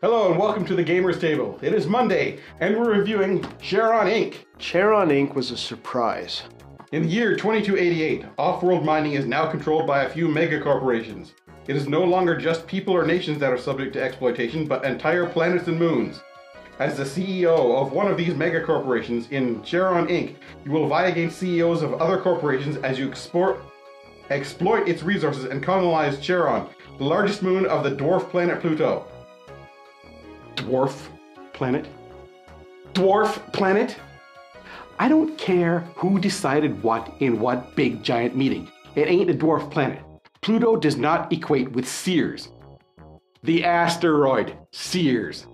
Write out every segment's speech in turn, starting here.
Hello and welcome to the Gamers Table. It is Monday and we're reviewing Charon Inc. Charon Inc. was a surprise. In the year 2288, off-world mining is now controlled by a few mega corporations. It is no longer just people or nations that are subject to exploitation, but entire planets and moons. As the CEO of one of these mega corporations in Charon Inc., you will vie against CEOs of other corporations as you exploit its resources and colonize Charon, the largest moon of the dwarf planet Pluto. Dwarf planet? Dwarf planet? I don't care who decided what in what big giant meeting. It ain't a dwarf planet. Pluto does not equate with Sears. The asteroid, Sears.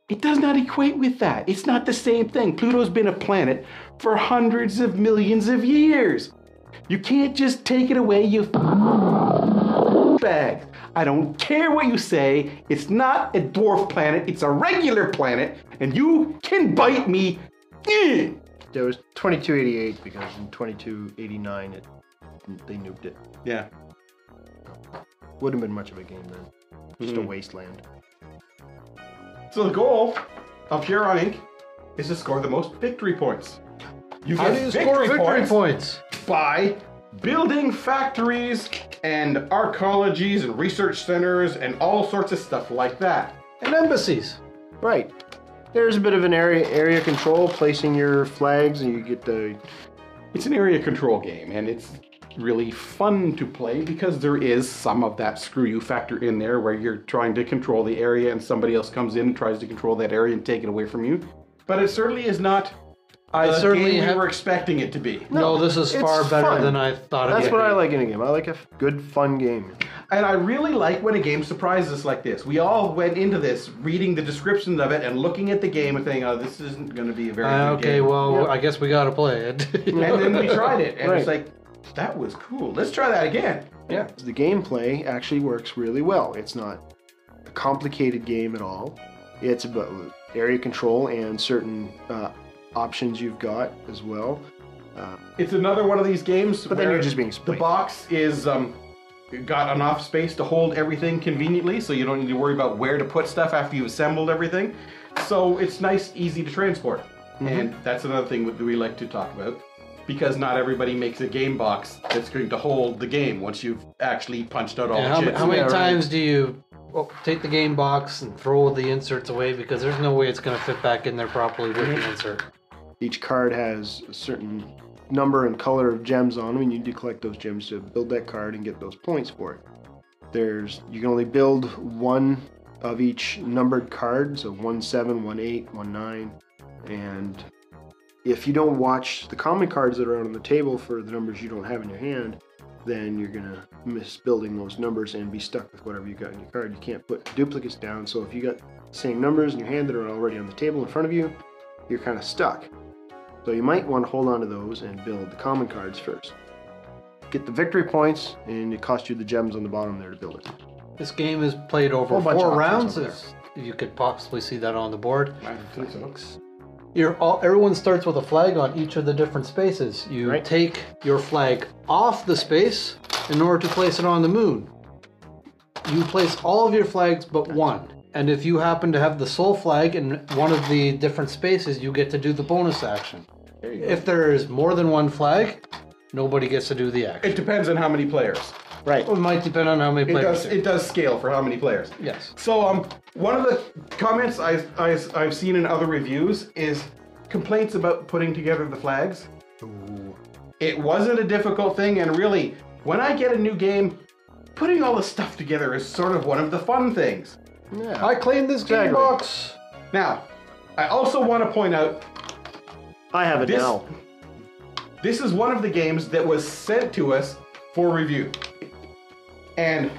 It does not equate with that. It's not the same thing. Pluto's been a planet for hundreds of millions of years. You can't just take it away, you bag. I don't care what you say. It's not a dwarf planet. It's a regular planet, and you can bite me. There was 2288 because in 2289 they nuked it. Yeah. Wouldn't have been much of a game then. Just a wasteland. So the goal of Charon Inc. is to score the most victory points. You How do you score victory points? By building factories and archaeologies and research centers and all sorts of stuff like that. And embassies. Right. There's a bit of an area control, placing your flags, and you get the... It's an area control game, and it's really fun to play because there is some of that screw you factor in there where you're trying to control the area and somebody else comes in and tries to control that area and take it away from you. But it certainly is not the game we were expecting it to be. No, this is far better fun. than I thought it would be. That's what I like in a game. I like a good, fun game. And I really like when a game surprises us like this. We all went into this reading the descriptions of it and looking at the game and thinking, oh, this isn't going to be a very good okay, game. well, I guess we got to play it. And then we tried it, and it's like, that was cool. Let's try that again. Yeah. The gameplay actually works really well. It's not a complicated game at all. It's about area control and certain options you've got as well. It's another one of these games but then you're just being the box is got enough space to hold everything conveniently, so you don't need to worry about where to put stuff after you've assembled everything. So it's nice, easy to transport. And that's another thing that we like to talk about, because not everybody makes a game box that's going to hold the game once you've actually punched out all the chips. How many times do you take the game box and throw the inserts away because there's no way it's going to fit back in there properly with the insert? Each card has a certain number and color of gems on them, and you need to collect those gems to build that card and get those points for it. You can only build one of each numbered card, so 1-7, 1-8, 1-9, and if you don't watch the common cards that are out on the table for the numbers you don't have in your hand, then you're gonna miss building those numbers and be stuck with whatever you got in your card. You can't put duplicates down, so if you got the same numbers in your hand that are already on the table in front of you, you're kind of stuck. So you might want to hold on to those and build the common cards first. Get the victory points, and it costs you the gems on the bottom there to build it. This game is played over 4 rounds. You could possibly see that on the board. I think so. Everyone starts with a flag on each of the different spaces. You take your flag off the space in order to place it on the moon. You place all of your flags but one. And if you happen to have the sole flag in one of the different spaces, you get to do the bonus action. If there is more than one flag, nobody gets to do the action. It depends on how many players. Right. It might depend on how many players. It does scale for how many players. Yes. So one of the comments I've seen in other reviews is complaints about putting together the flags. Ooh. It wasn't a difficult thing, and really, when I get a new game, putting all the stuff together is sort of one of the fun things. Yeah. I claimed this game box. Now, I also want to point out I have it now. This is one of the games that was sent to us for review. And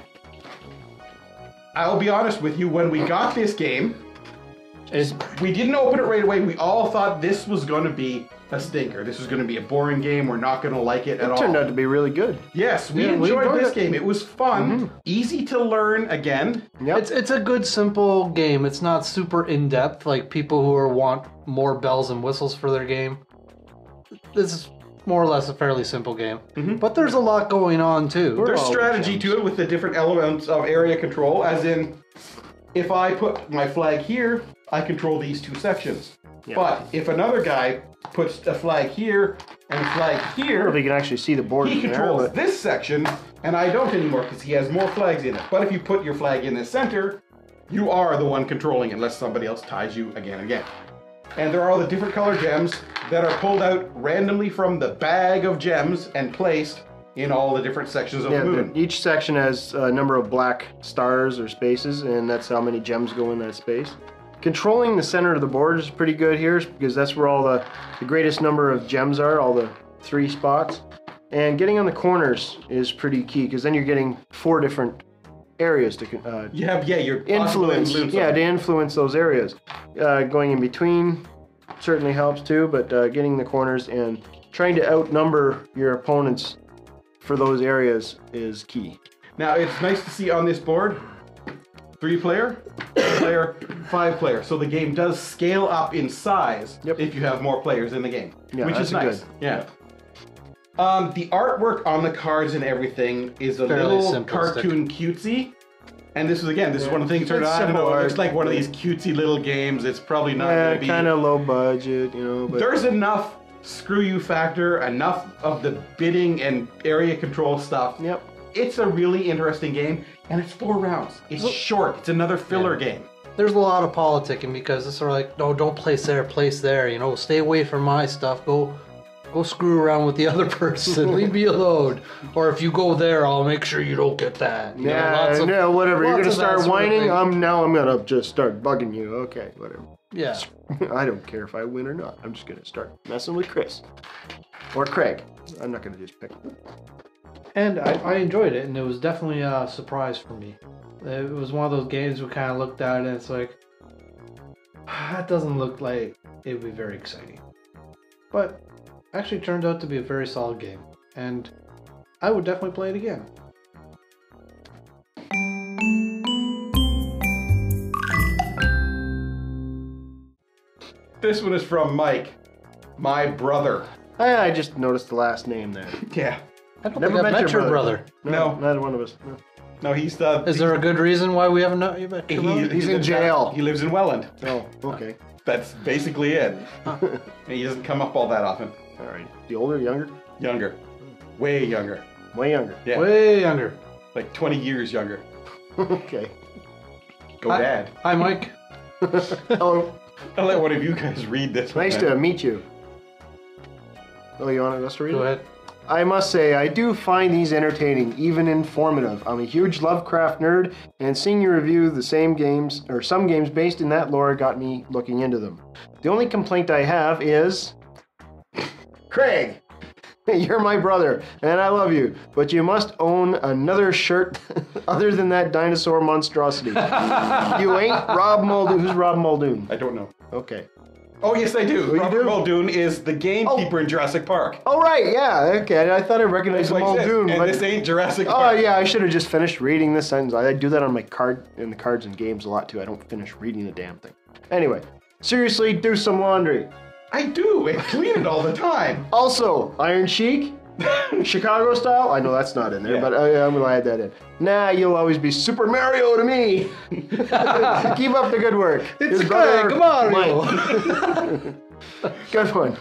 I'll be honest with you, when we got this game, we didn't open it right away. We all thought this was going to be a stinker. This was going to be a boring game. We're not going to like it at all. It turned out to be really good. Yes, we enjoyed this game. It was fun, easy to learn again. Yep. It's a good, simple game. It's not super in-depth like people who want more bells and whistles for their game. This is more or less a fairly simple game. But there's a lot going on too. There's strategy to it with the different elements of area control, as in if I put my flag here, I control these two sections. Yeah. But if another guy puts a flag here and a flag I don't know here, if you can actually see the board he from controls there, but this section, and I don't anymore because he has more flags in it. But if you put your flag in the center, you are the one controlling it, unless somebody else ties you again and again. And there are all the different color gems that are pulled out randomly from the bag of gems and placed in all the different sections of the moon. each section has a number of black stars or spaces, and that's how many gems go in that space. Controlling the center of the board is pretty good here because that's where all the greatest number of gems are, all the 3 spots. And getting on the corners is pretty key because then you're getting 4 different areas to You're influence. Yeah, to influence those areas. Going in between certainly helps too, but getting the corners and trying to outnumber your opponents for those areas is key. Now it's nice to see on this board 3-player, 2-player, 5-player. So the game does scale up in size if you have more players in the game, which is nice. Good. Yeah. The artwork on the cards and everything is a Fairly little simplistic. cartoon cutesy. And this is one of the things. It's I don't know. simple It looks art. like one of these cutesy little games. It's probably not going to be. Kind of low budget, But There's enough screw you factor, enough of the bidding and area control stuff. Yep. It's a really interesting game, and it's 4 rounds. It's short. It's another filler game. There's a lot of politicking because it's sort of like, no, don't place there, place there. Stay away from my stuff. Go screw around with the other person. Leave me alone. Or if you go there, I'll make sure you don't get that. Whatever. You're lots gonna of start that sort of whining. thing. I'm gonna just start bugging you. Okay, whatever. Yeah. I don't care if I win or not. I'm just gonna start messing with Chris or Craig. I'm not gonna just pick. And I enjoyed it, and it was definitely a surprise for me. It was one of those games we kind of looked at it, and it's like, that doesn't look like it would be very exciting. But actually turned out to be a very solid game, and I would definitely play it again. This one is from Mike, my brother. I just noticed the last name there. Yeah. I don't Never think I've met met your your brother. No. Neither one of us. No. No, he's Is there a good reason why we haven't met your brother? He's in jail. He lives in Welland. Oh, okay. That's basically it. And he doesn't come up all that often. All right. The older, younger? Younger. Way younger. Way younger. Yeah. Way younger. Like 20 years younger. Okay. Go Dad. Hi, Mike. Oh, I'll let one of you guys read this. nice to meet you. Oh, you want us to read Go it? ahead. I must say, I do find these entertaining, even informative. I'm a huge Lovecraft nerd, and seeing you review the same games, or some games based in that lore, got me looking into them. The only complaint I have is... Craig! You're my brother, and I love you, but you must own another shirt other than that dinosaur monstrosity. You ain't Rob Muldoon. Who's Rob Muldoon? I don't know. Okay. Oh, yes, I do. you Robert do? Muldoon is the gamekeeper in Jurassic Park. Oh, right, yeah, okay. I thought I recognized That's what he said. Muldoon, And but... this ain't Jurassic Oh, Park. yeah, I should have just finished reading this sentence. I do that on my card, in the cards and games a lot, too. I don't finish reading the damn thing. Anyway, seriously, do some laundry. I do. I clean it all the time. Also, Iron Sheik, Chicago style. I know that's not in there, Yeah. but I'm going to add that in. Nah, you'll always be Super Mario to me. Keep up the good work. It's His Craig brother, Mario. Mike. Good one.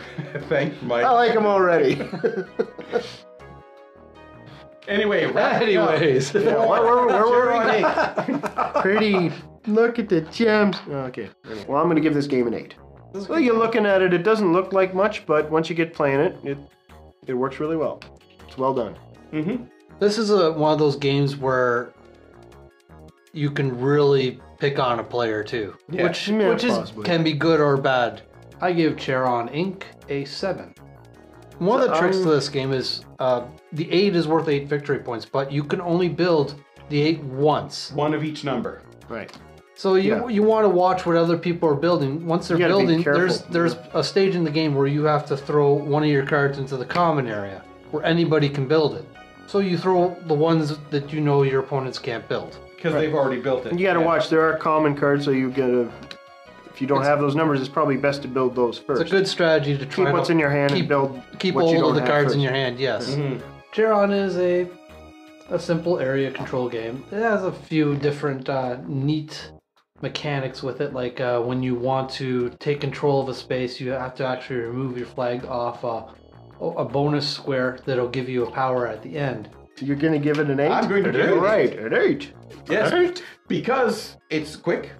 Thanks, Mike. I like him already. Anyway, wrapping up. Anyways. Yeah, where were Charon we? Inc. Pretty. Look at the gems. Okay. Well, I'm going to give this game an 8. Well, you're looking at it, it doesn't look like much, but once you get playing it, it works really well. It's well done. Mm-hmm. This is one of those games where you can really pick on a player too, Yeah. which Possibly. can be good or bad. I give Charon Inc. a 7. One of the tricks to this game is the 8 is worth 8 victory points, but you can only build the 8 once. One of each number. Right. So you want to watch what other people are building. Once they're You gotta be building, careful. there's a stage in the game where you have to throw one of your cards into the common area where anybody can build it. So you throw the ones that you know your opponents can't build. Because they've already built it. And you got to watch. There are common cards, so you got to. If you don't have those numbers, it's probably best to build those first. It's a good strategy to try Keep what's in your hand keep, and build. keep what you all of don't the have cards first. in your hand. Yes, Mhm. Charon is a simple area control game. It has a few different neat mechanics with it, like when you want to take control of a space, you have to actually remove your flag off a bonus square that'll give you a power at the end. You're going to give it an 8? I'm going to give it an 8. An 8. Yes, An 8. Because it's quick,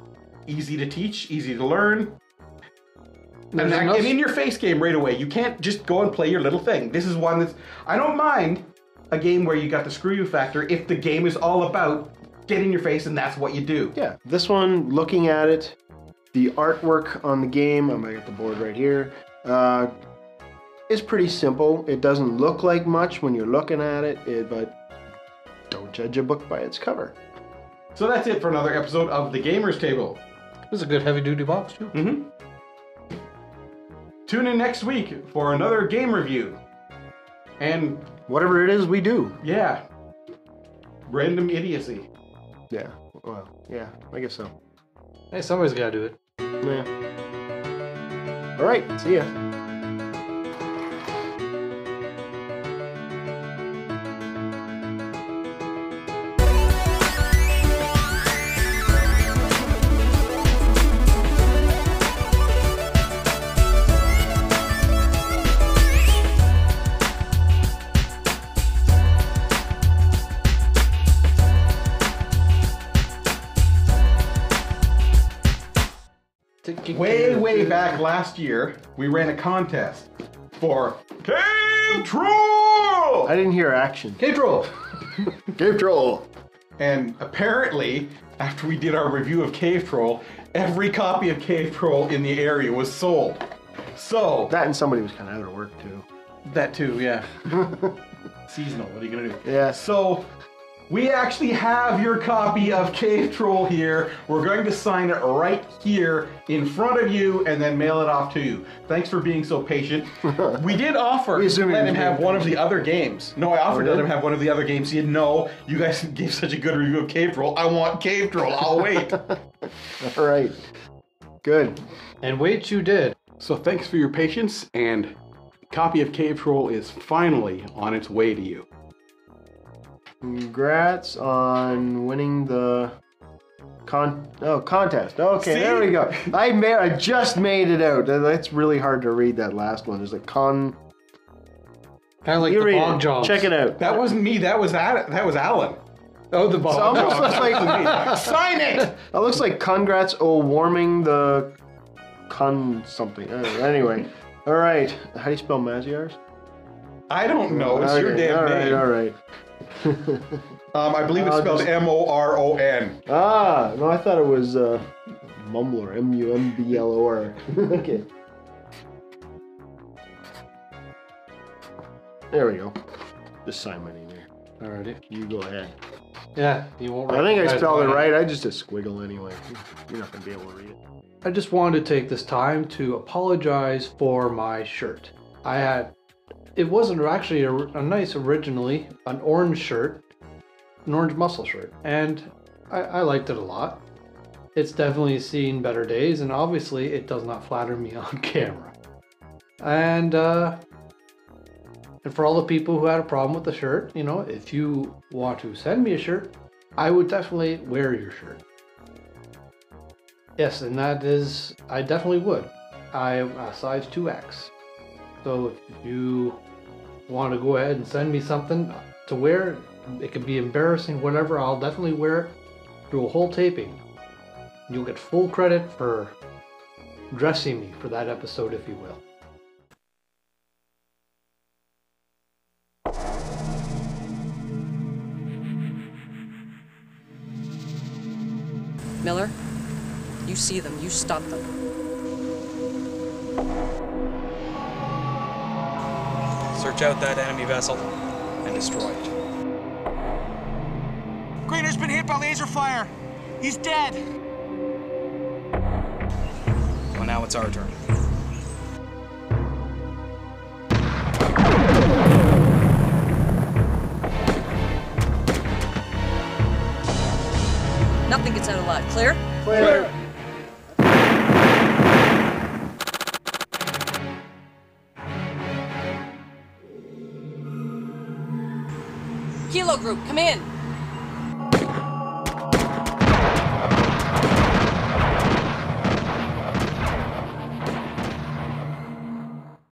easy to teach, easy to learn. And an in-your-face game right away. You can't just go and play your little thing. This is one that's... I don't mind a game where you got the screw you factor if the game is all about get in your face and that's what you do. Yeah, this one, looking at it, the artwork on the game, I'm going to get the board right here, is pretty simple. It doesn't look like much when you're looking at it, but don't judge a book by its cover. So that's it for another episode of The Gamer's Table. It was a good heavy-duty box, too. Mm-hmm. Tune in next week for another game review. And... whatever it is we do. Yeah. Random idiocy. Yeah, well, yeah, I guess so. Hey, somebody's got to do it. Yeah. All right, see ya. Way back last year, we ran a contest for Cave Troll! I didn't hear action. Cave Troll! Cave Troll! And apparently, after we did our review of Cave Troll, every copy of Cave Troll in the area was sold. So... that and somebody was kind of out of work, too. That too, yeah. Seasonal, what are you gonna do? Yeah. So... we actually have your copy of Cave Troll here. We're going to sign it right here in front of you and then mail it off to you. Thanks for being so patient. We did offer to let him have one of the other games. No, I offered to let him have one of the other games. He said, no, you guys gave such a good review of Cave Troll. I want Cave Troll. I'll wait. All right. Good. And wait, you did. So thanks for your patience, and a copy of Cave Troll is finally on its way to you. Congrats on winning the contest. Okay, See? there we go. I just made it out. That's really hard to read, that last one. There's like Kind of like you the read bog it. jobs. Check it out. That wasn't me. That was Alan. Oh, the It bog almost jobs. looks like Sign it. that looks like congrats warming the something. Anyway, all right. How do you spell Mazziar's? I don't know. It's your damn name. All right. I believe it's spelled M-O-R-O-N. Ah, no, I thought it was Mumbler, M-U-M-B-L-O-R. Okay. There we go. Just sign my name here. Alrighty. You go ahead. Yeah, you won't. I think I recognize spelled it mine. right. I just did squiggle anyway. You're not going to be able to read it. I just wanted to take this time to apologize for my shirt. It wasn't actually a nice originally, an orange shirt, an orange muscle shirt, and I liked it a lot. It's definitely seen better days, and obviously it does not flatter me on camera. And for all the people who had a problem with the shirt, you know, if you want to send me a shirt, I would definitely wear your shirt. Yes, and that is, I definitely would. I'm a size 2X. So if you want to go ahead and send me something to wear, it can be embarrassing, whatever, I'll definitely wear it through a whole taping. You'll get full credit for dressing me for that episode, if you will. Miller, you see them, you stop them. Search out that enemy vessel and destroy it. Greener's been hit by laser fire. He's dead. Well, now it's our turn. Nothing gets out alive. Clear? Clear. Kilo group, come in.